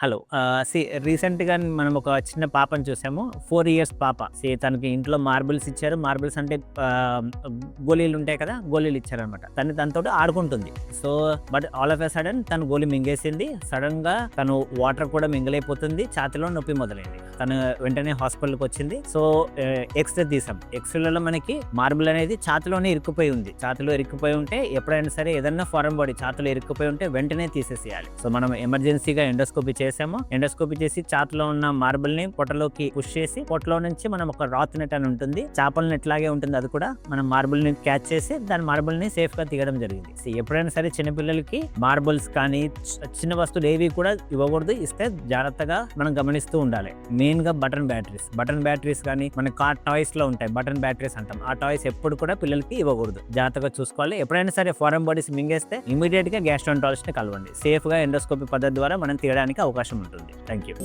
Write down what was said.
Hello. రీసెంట్‌గా మనం ఒక చిన్న పాపని చూసాము. 4 ఇయర్స్ పాప. తనకి ఇంట్లో మార్బుల్స్ ఇచ్చారు. మార్బుల్స్ అంటే గోళీలు ఉంటాయి కదా! గోళీలు ఇచ్చారనమాట. దానితోటి ఆడుకుంటుంది. But all of a sudden తను గోళీ మింగేసింది. సడెన్‌గా తను వాటర్ కూడా మింగలేకపోతుంది. ఛాతీలో నొప్పి మొదలైంది. తను వెంటనే హాస్పిటల్‌కి వచ్చింది. ఎక్స్‌రే తీసాం. ఎక్స్‌రేలలో మనకి మార్బుల్ అనేది ఛాతీలోనే ఇరుక్కుపోయి ఉంది. ఛాతీలో ఇరుక్కుపోయి ఉంటే ఎప్పుడైనా సరే ఏదన్నా ఫారెన్ బాడీ ఛాతీలో ఇరుక్కుపోయి ఉంటే వెంటనే తీసేసేయాలి. మనం ఎమర్జెన్సీగా ఎండోస్కోపీ చేసాము. ఎండోస్కోపీ చేసి ఛాతీలో ఉన్న మార్బుల్ ని పొట్టలోకి పుష్ చేసి పొట్టలో నుంచి మనం ఒక రాత్ నెట్ అని ఉంటుంది, చేపల నెట్ లాగే ఉంటుంది. అది కూడా మనం మార్బుల్ ని క్యాచ్ చేసి దాని మార్బుల్ ని సేఫ్ గా తీయడం జరిగింది. ఎప్పుడైనా సరే చిన్నపిల్లలకి మార్బుల్స్ కానీ చిన్న వస్తువులు ఏవి కూడా ఇవ్వకూడదు. ఇస్తే జాగ్రత్తగా మనం గమనిస్తూ ఉండాలి. మెయిన్ గా బటన్ బ్యాటరీస్ కానీ మన కార్ టాయ్స్ లో ఉంటాయి, బటన్ బ్యాటరీస్ అంటాం. ఆ టాయ్స్ ఎప్పుడు కూడా పిల్లలకి ఇవ్వకూడదు. జాగ్రత్తగా చూసుకోవాలి. ఎప్పుడైనా సరే ఫారెన్ బాడీస్ మింగేస్తే ఇమీడియట్ గా గ్యాస్ట్రాంటాలజిస్ట్ ని కలవండి. సేఫ్ గా ఎండోస్కోపీ పద్ధతి ద్వారా మనం తీయడానికి అవకాశం ఉంటుంది. Thank you.